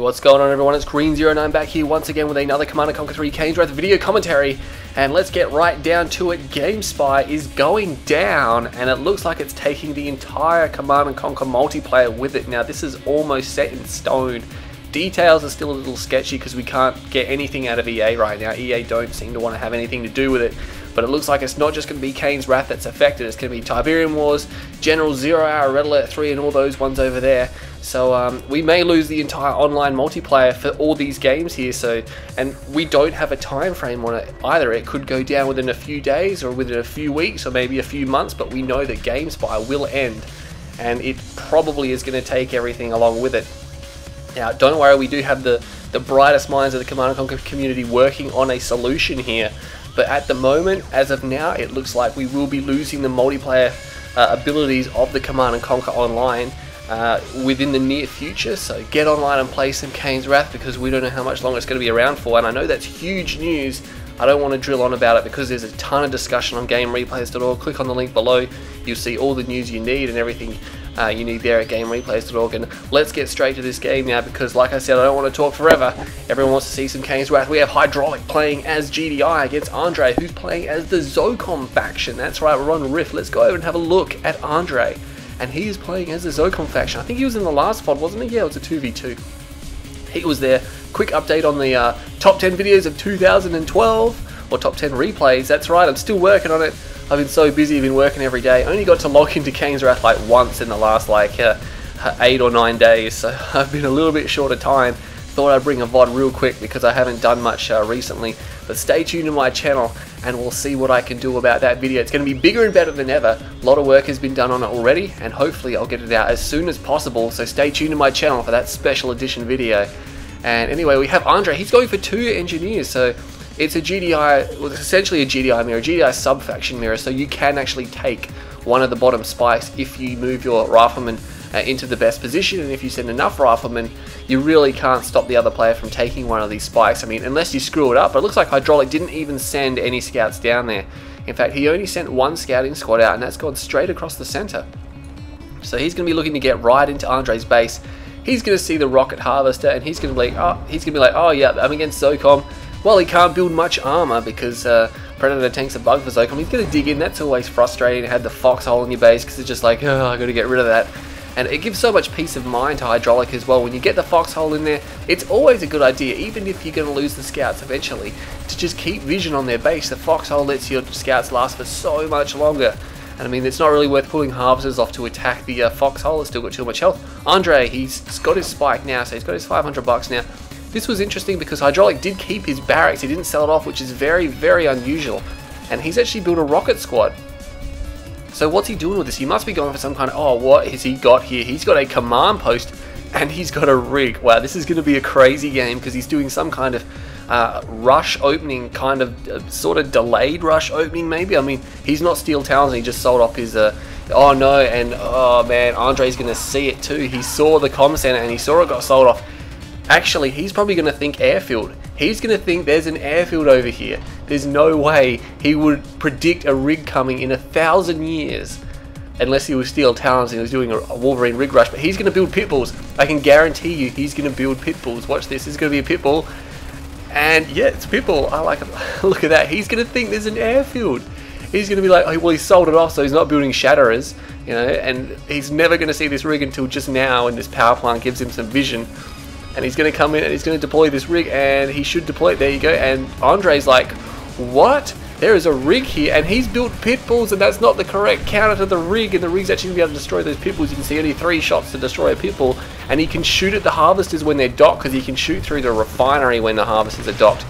Hey, what's going on everyone? It's Green09 back here once again with another Command & Conquer 3 Kane's Wrath video commentary, and let's get right down to it. GameSpy is going down and it looks like it's taking the entire Command & Conquer multiplayer with it. Now this is almost set in stone. Details are still a little sketchy because we can't get anything out of EA right now. EA don't seem to want to have anything to do with it. But it looks like it's not just going to be Kane's Wrath that's affected. It's going to be Tiberium Wars, General 0 Hour, Red Alert 3 and all those ones over there. So we may lose the entire online multiplayer for all these games here. And we don't have a time frame on it either. It could go down within a few days or within a few weeks or maybe a few months. But we know that GameSpy will end. And it probably is going to take everything along with it. Now don't worry, we do have the brightest minds of the Command & Conquer community working on a solution here. But at the moment, as of now, it looks like we will be losing the multiplayer abilities of the Command & Conquer Online within the near future. So get online and play some Kane's Wrath because we don't know how much longer it's going to be around for. And I know that's huge news. I don't want to drill on about it because there's a ton of discussion on GameReplays.org. Click on the link below. You'll see all the news you need and everything you need there at GameReplays.org. And let's get straight to this game now because, like I said, I don't want to talk forever. Everyone wants to see some Kane's Wrath. We have HiDrauLicK playing as GDI against Andre, who's playing as the ZOCOM faction. That's right, we're on Rift. Let's go over and have a look at Andre. And he is playing as the ZOCOM faction. I think he was in the last VOD, wasn't he? Yeah, it was a 2v2. He was there. Quick update on the top 10 videos of 2012, or top 10 replays. That's right, I'm still working on it. I've been so busy, I've been working every day. I only got to log into Kane's Wrath like once in the last like 8 or 9 days, so I've been a little bit short of time. Thought I'd bring a VOD real quick because I haven't done much recently. But stay tuned to my channel and we'll see what I can do about that video. It's going to be bigger and better than ever. A lot of work has been done on it already and hopefully I'll get it out as soon as possible. So stay tuned to my channel for that special edition video. And anyway, we have Andre. He's going for 2 engineers, so it's a GDI, well, it's essentially a GDI mirror, GDI sub-faction mirror, so you can actually take one of the bottom spikes if you move your rifleman into the best position, and if you send enough riflemen, you really can't stop the other player from taking one of these spikes. I mean, unless you screw it up, but it looks like HiDrauLicK didn't even send any scouts down there. In fact, he only sent 1 scouting squad out, and that's gone straight across the center. So he's going to be looking to get right into Andre's base. He's going to see the rocket harvester, and he's going to be like, oh yeah, I'm against ZOCOM. Well, he can't build much armor because Predator tank's a bug for ZOCOM. He's going to dig in. That's always frustrating to have the foxhole in your base because it's just like, oh, I got to get rid of that. And it gives so much peace of mind to HiDrauLicK as well. When you get the foxhole in there, it's always a good idea, even if you're going to lose the scouts eventually, to just keep vision on their base. The foxhole lets your scouts last for so much longer. And I mean, it's not really worth pulling harvesters off to attack the foxhole. It's still got too much health. Andre, he's got his spike now, so he's got his 500 bucks now. This was interesting because HiDrauLicK did keep his barracks. He didn't sell it off, which is very, very unusual. And he's actually built a rocket squad. So what's he doing with this? He must be going for some kind of, oh, what has he got here? He's got a command post and he's got a rig. Wow, this is going to be a crazy game because he's doing some kind of rush opening, kind of sort of delayed rush opening maybe. I mean, he's not Steel Towns, he just sold off his, oh no, and oh man, Andre's going to see it too. He saw the comm center and he saw it got sold off. Actually, he's probably going to think airfield. He's going to think there's an airfield over here. There's no way he would predict a rig coming in 1,000 years. Unless he was Steel Talons and he was doing a Wolverine rig rush. But he's going to build pit bulls. I can guarantee you he's going to build pit bulls. Watch this. This is going to be a pit bull. And yeah, it's a pit bull. I like it. Look at that. He's going to think there's an airfield. He's going to be like, oh, well, he sold it off, so he's not building shatterers. You know, and he's never going to see this rig until just now, and this power plant gives him some vision. And he's going to come in and he's going to deploy this rig, and he should deploy it. There you go. And Andre's like, what? There is a rig here, and he's built pit bulls, and that's not the correct counter to the rig, and the rig's actually going to be able to destroy those pit bulls. You can see only 3 shots to destroy a pit bull, and he can shoot at the harvesters when they're docked, because he can shoot through the refinery when the harvesters are docked,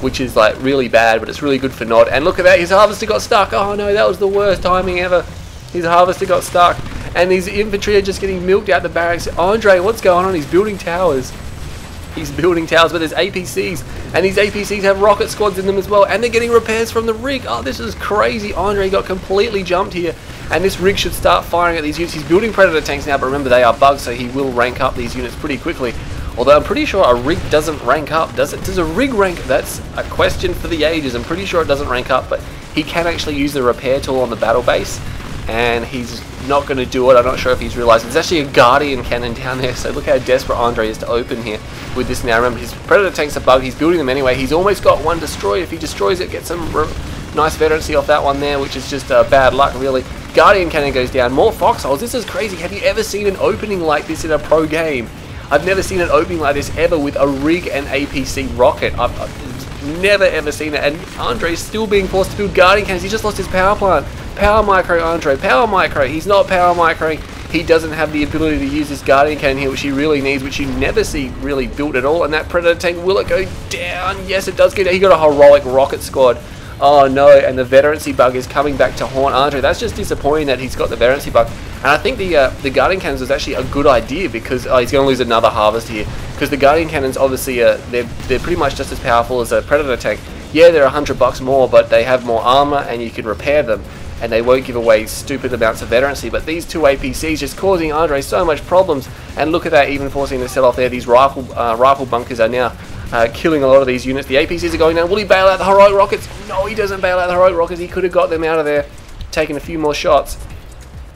which is like really bad, but it's really good for Nod. And look at that, his harvester got stuck. Oh no, that was the worst timing ever. His harvester got stuck, and his infantry are just getting milked out the barracks. Andre, what's going on? He's building towers. He's building towers, but there's APCs, and these APCs have rocket squads in them as well, and they're getting repairs from the rig. Oh, this is crazy. Andre got completely jumped here, and this rig should start firing at these units. He's building Predator tanks now, but remember, they are bugs, so he will rank up these units pretty quickly. Although I'm pretty sure a rig doesn't rank up, does it? Does a rig rank? That's a question for the ages. I'm pretty sure it doesn't rank up, but he can actually use the repair tool on the battle base. and he's not going to do it. I'm not sure if he's realised there's actually a Guardian Cannon down there, so look how desperate Andre is to open here with this now. Remember, his Predator tanks are bugged, he's building them anyway. He's almost got one destroyed. If he destroys it, get some nice veterancy off that one there, which is just bad luck really. Guardian Cannon goes down, more foxholes. This is crazy. Have you ever seen an opening like this in a pro game? I've never seen an opening like this ever with a rig and APC rocket. I've never ever seen it, and Andre's still being forced to build Guardian Cannons. He just lost his power plant. Power micro Andre, power micro. He's not power microing. He doesn't have the ability to use this Guardian Cannon here, which he really needs, which you never see really built at all. And that Predator tank, will it go down? Yes, it does go down. He got a heroic rocket squad. Oh no, and the veterancy bug is coming back to haunt Andre. That's just disappointing that he's got the veterancy bug. And I think the Guardian Cannons was actually a good idea, because he's going to lose another harvest here. Because the Guardian Cannons obviously, they're pretty much just as powerful as a Predator tank. Yeah, they're $100 more, but they have more armor and you can repair them. And they won't give away stupid amounts of veterancy. But these two APCs just causing Andre so much problems. And look at that, even forcing him to sell off there. These rifle bunkers are now killing a lot of these units. The APCs are going down. Will he bail out the heroic rockets? No, he doesn't bail out the heroic rockets. He could have got them out of there, taken a few more shots.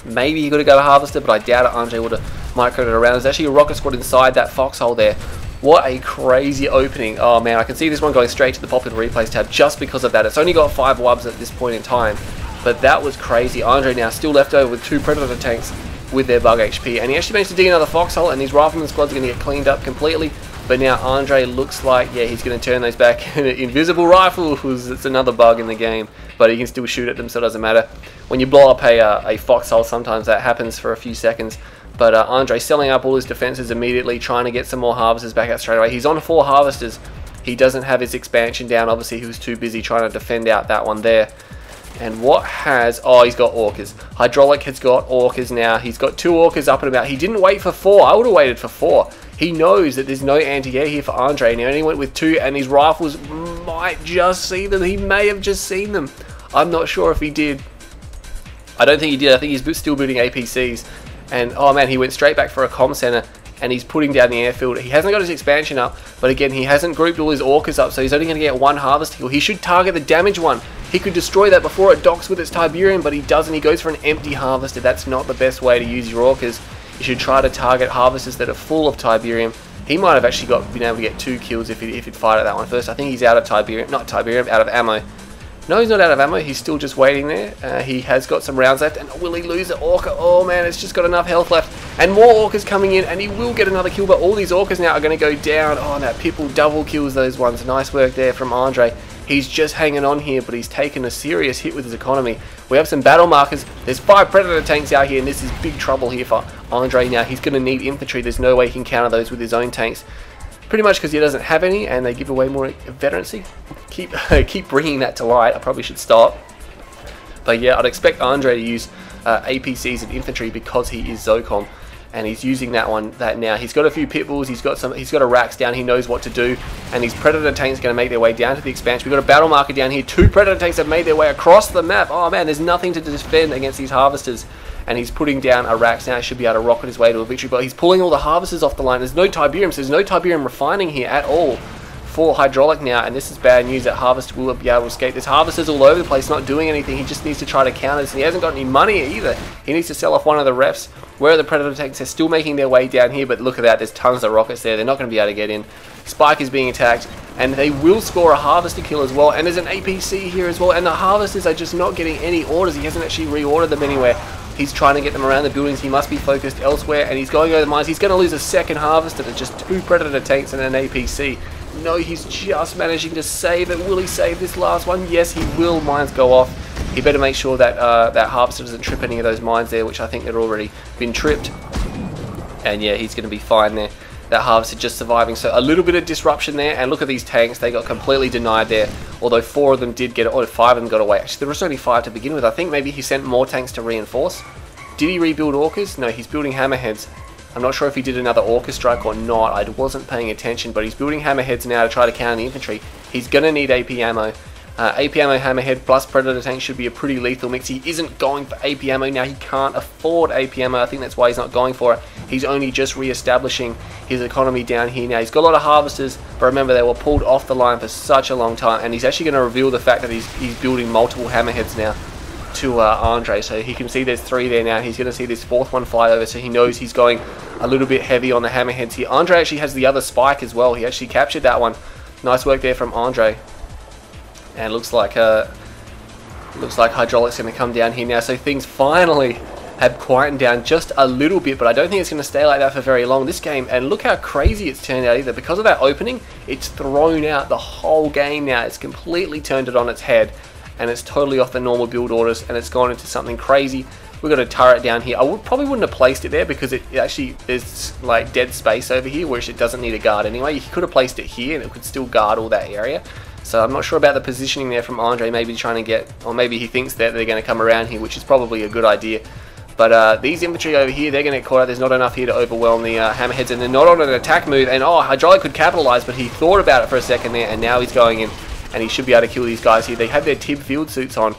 Maybe he could have got a harvester, but I doubt it. Andre would have microed it around. There's actually a rocket squad inside that foxhole there. What a crazy opening. Oh man, I can see this one going straight to the popular replays tab just because of that. It's only got 5 wubs at this point in time, but that was crazy. Andre now still left over with 2 Predator tanks with their bug HP, and he actually managed to dig another foxhole, and these rifleman squads are going to get cleaned up completely. But now Andre looks like, yeah, he's going to turn those back. Invisible rifles, it's another bug in the game, but he can still shoot at them, so it doesn't matter. When you blow up a foxhole, sometimes that happens for a few seconds. But Andre selling up all his defenses immediately, trying to get some more harvesters back out straight away. He's on 4 harvesters. He doesn't have his expansion down. Obviously, he was too busy trying to defend out that one there. And what has... Oh, he's got orcas. HiDrauLicK has got orcas now. He's got 2 orcas up and about. He didn't wait for 4. I would have waited for 4. He knows that there's no anti-air here for Andre. And he only went with 2, and his rifles might just see them. He may have just seen them. I'm not sure if he did. I don't think he did. I think he's still building APCs. And, oh man, he went straight back for a comm center. And he's putting down the airfield. He hasn't got his expansion up, but again, he hasn't grouped all his orcas up, so he's only going to get 1 harvest kill. He should target the damaged one. He could destroy that before it docks with its Tiberium, but he doesn't. He goes for an empty harvester. That's not the best way to use your orcas. You should try to target harvesters that are full of Tiberium. He might have actually been able to get 2 kills if he'd fired at that one first. I think he's out of Tiberium, not Tiberium, out of ammo. No, he's not out of ammo. He's still just waiting there. He has got some rounds left. And will he lose the orca? Oh man, it's just got enough health left. And more orcas coming in, and he will get another kill. But all these orcas now are going to go down. Oh, that Pitbull double kills those ones. Nice work there from Andre. He's just hanging on here, but he's taken a serious hit with his economy. We have some battle markers. There's 5 Predator tanks out here, and this is big trouble here for Andre now. He's going to need infantry. There's no way he can counter those with his own tanks. Pretty much because he doesn't have any, and they give away more veterancy. Keep bringing that to light. I probably should stop. But yeah, I'd expect Andre to use APCs and infantry because he is ZOCOM, and he's using that now. He's got a few pit bulls. He's got a Rax down. He knows what to do, and these Predator tanks are going to make their way down to the expansion. We've got a battle marker down here. 2 Predator tanks have made their way across the map. Oh man, there's nothing to defend against these harvesters. And he's putting down a Rax now. He should be able to rocket his way to a victory, but he's pulling all the harvesters off the line. There's no Tiberium, so there's no Tiberium refining here at all for HiDrauLicK now, and this is bad news. That harvester will be able to escape. There's harvesters all over the place, not doing anything. He just needs to try to counter this, and he hasn't got any money either. He needs to sell off one of the refs. Where are the Predator tanks? They're still making their way down here, but look at that. There's tons of rockets there. They're not going to be able to get in. Spike is being attacked, and they will score a harvester kill as well, and there's an APC here as well, and the harvesters are just not getting any orders. He hasn't actually reordered them anywhere. He's trying to get them around the buildings. He must be focused elsewhere, and he's going over the mines. He's going to lose a second harvester to just 2 Predator tanks and an APC. No, he's just managing to save it. Will he save this last one? Yes, he will. Mines go off. He better make sure that that harvester doesn't trip any of those mines there, which I think they've already been tripped. And yeah, he's going to be fine there. That harvester just surviving. So a little bit of disruption there, and look at these tanks. They got completely denied there. Although 4 of them did get, or 5 of them got away. Actually, there was only 5 to begin with. I think maybe he sent more tanks to reinforce. Did he rebuild orcas? No, he's building hammerheads. I'm not sure if he did another orca strike or not. I wasn't paying attention, but he's building hammerheads now to try to counter the infantry. He's going to need AP ammo. AP ammo, hammerhead plus Predator tank should be a pretty lethal mix. He isn't going for AP ammo now. He can't afford AP ammo. I think that's why he's not going for it. He's only just re-establishing his economy down here now. He's got a lot of harvesters, but remember, they were pulled off the line for such a long time, and he's actually going to reveal the fact that he's building multiple hammerheads now. to Andre. So he can see there's 3 there now. He's going to see this 4th one fly over, so he knows he's going a little bit heavy on the hammerheads here. Andre actually has the other spike as well. He actually captured that one. Nice work there from Andre. And looks like HiDrauLicK's going to come down here now. So things finally have quietened down just a little bit, but I don't think it's going to stay like that for very long this game. And look how crazy it's turned out either. Because of that opening, it's thrown out the whole game now. It's completely turned it on its head, and it's totally off the normal build orders, and it's gone into something crazy. We've got a turret down here. Probably wouldn't have placed it there because it actually, there's like dead space over here, which it doesn't need a guard anyway. You could have placed it here and it could still guard all that area. So I'm not sure about the positioning there from Andre, maybe trying to get, or maybe he thinks that they're going to come around here, which is probably a good idea. But these infantry over here, they're going to get caught out. There's not enough here to overwhelm the hammerheads, and they're not on an attack move. And oh, HiDrauLicK could capitalize, but he thought about it for a second there, and now he's going in, and he should be able to kill these guys here. They have their TIB field suits on.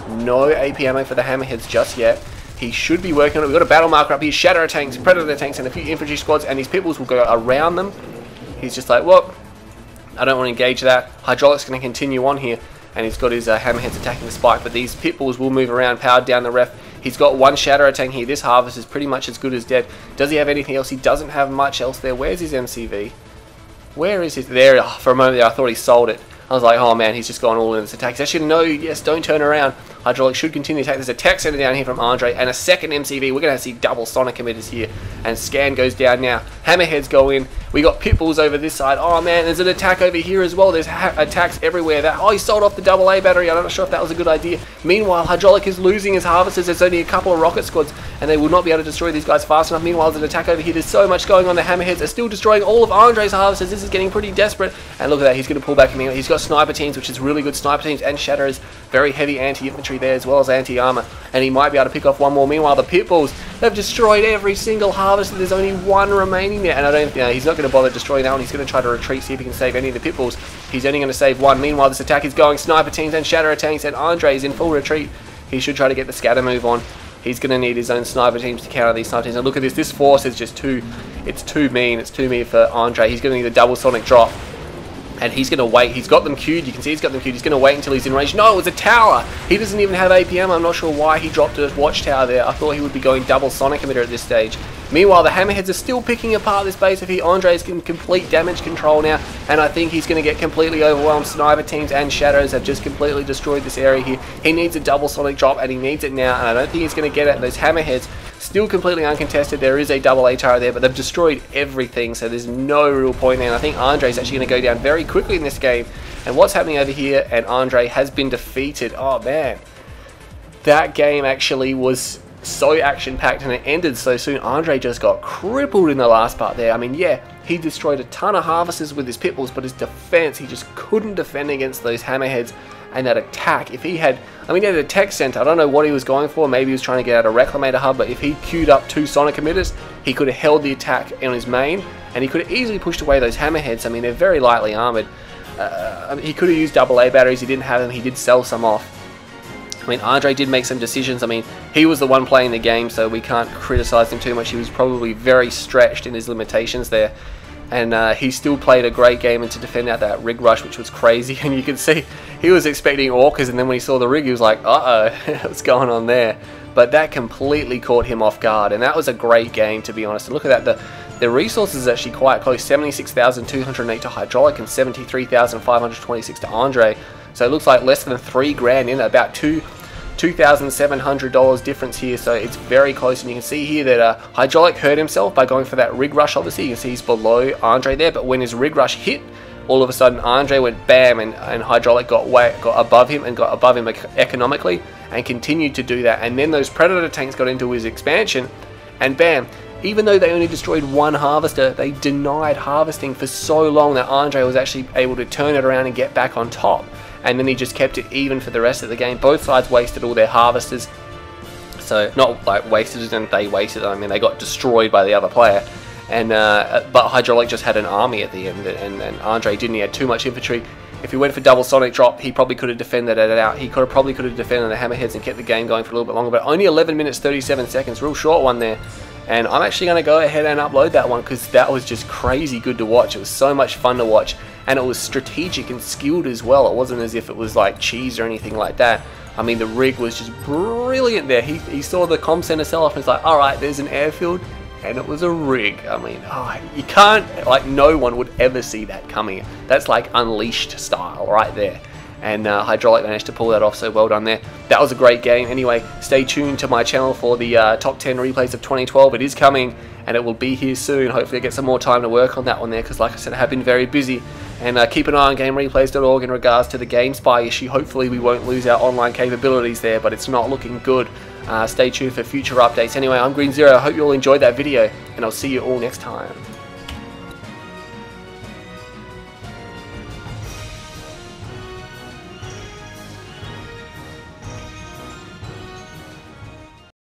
No AP ammo for the hammerheads just yet. He should be working on it. We've got a battle marker up here, shatter tanks, predator tanks, and a few infantry squads, and these pitbulls will go around them. He's just like, well, I don't want to engage that. HiDrauLicK's going to continue on here, and he's got his hammerheads attacking the spike, but these pitbulls will move around, powered down the ref. He's got one shatter tank here. This harvest is pretty much as good as dead. Does he have anything else? He doesn't have much else there. Where's his MCV? Where is his? There, oh, for a moment there, I thought he sold it. I was like, oh man, he's just gone all in this attack. He's actually, no, yes, don't turn around. HiDrauLicK should continue to attack. There's a tech center down here from Andre, and a second MCV. We're going to see double sonic emitters here, and scan goes down now. Hammerheads go in. We got pitbulls over this side. Oh man, there's an attack over here as well. There's attacks everywhere. Oh, he sold off the AA battery. I'm not sure if that was a good idea. Meanwhile, HiDrauLicK is losing his harvesters. There's only a couple of rocket squads, and they will not be able to destroy these guys fast enough. Meanwhile, there's an attack over here. There's so much going on. The hammerheads are still destroying all of Andre's harvesters. This is getting pretty desperate. And look at that. He's going to pull back. He's got sniper teams, which is really good sniper teams, and shatterers. Very heavy anti-infantry there as well as anti-armor, and he might be able to pick off one more. Meanwhile, the pitbulls, they've destroyed every single harvester. There's only one remaining there, and I don't, he's not going to bother destroying that one. He's going to try to retreat, see if he can save any of the pitbulls. He's only going to save one. Meanwhile, this attack is going. Sniper teams and shatter tanks, and Andre is in full retreat. He should try to get the scatter move on. He's going to need his own sniper teams to counter these sniper teams. And look at this. This force is just too mean. It's too mean for Andre. He's going to need a double sonic drop. And he's going to wait. He's got them queued. You can see he's got them queued. He's going to wait until he's in range. No, it was a tower. He doesn't even have APM. I'm not sure why he dropped a watchtower there. I thought he would be going double sonic emitter at this stage. Meanwhile, the hammerheads are still picking apart this base of here. Andre's in complete damage control now, and I think he's going to get completely overwhelmed. Sniper teams and shadows have just completely destroyed this area here. He needs a double sonic drop, and he needs it now, and I don't think he's going to get it. Those hammerheads still completely uncontested. There is a double A turret there, but they've destroyed everything, so there's no real point there. And I think Andre's actually going to go down very quickly in this game. And what's happening over here, and Andre has been defeated. Oh man, that game actually was so action-packed and it ended so soon. Andre just got crippled in the last part there. I mean, yeah, he destroyed a ton of harvesters with his pitbulls, but his defense, he just couldn't defend against those hammerheads. And that attack, if he had, I mean, he had a tech center. I don't know what he was going for. Maybe he was trying to get out a reclamator hub, but if he queued up 2 sonic emitters, he could have held the attack on his main, and he could have easily pushed away those hammerheads. I mean, they're very lightly armored. I mean, he could have used AA batteries. He didn't have them. He did sell some off. I mean, Andre did make some decisions. I mean, he was the one playing the game, so we can't criticize him too much. He was probably very stretched in his limitations there. And he still played a great game and to defend out that rig rush, which was crazy. And you can see he was expecting orcas, and then when he saw the rig, he was like, uh-oh, what's going on there? But that completely caught him off guard, and that was a great game, to be honest. And look at that, the resources is actually quite close. 76,208 to HiDrauLicK and 73,526 to Andre. So it looks like less than 3 grand in, about $2,700 difference here, so it's very close. And you can see here that HiDrauLicK hurt himself by going for that rig rush. Obviously, you can see he's below Andre there, but when his rig rush hit, all of a sudden Andre went bam, and HiDrauLicK got above him and got above him economically and continued to do that. And then those predator tanks got into his expansion, and bam, even though they only destroyed 1 harvester, they denied harvesting for so long that Andre was actually able to turn it around and get back on top. And then he just kept it even for the rest of the game. Both sides wasted all their harvesters. So, not like wasted and they wasted, I mean, they got destroyed by the other player. And but HiDrauLicK just had an army at the end, and Andre didn't. He had too much infantry. If he went for double sonic drop, he probably could have defended it out. He probably could have defended the hammerheads and kept the game going for a little bit longer. But only 11 minutes 37 seconds, real short one there. And I'm actually going to go ahead and upload that one because that was just crazy good to watch. It was so much fun to watch. and it was strategic and skilled as well. It wasn't as if it was like cheese or anything like that. I mean, the rig was just brilliant there. He saw the comm center sell off and was like, alright, there's an airfield, and it was a rig. I mean, you can't, like, no one would ever see that coming. That's like Unleashed style right there. And HiDrauLicK managed to pull that off, so well done there. That was a great game. Anyway, stay tuned to my channel for the top 10 replays of 2012. It is coming, and it will be here soon. Hopefully I get some more time to work on that one there, because like I said, I have been very busy. And keep an eye on GameReplays.org in regards to the GameSpy issue. Hopefully we won't lose our online capabilities there, but it's not looking good. Stay tuned for future updates. Anyway, I'm Green Zero. I hope you all enjoyed that video, and I'll see you all next time.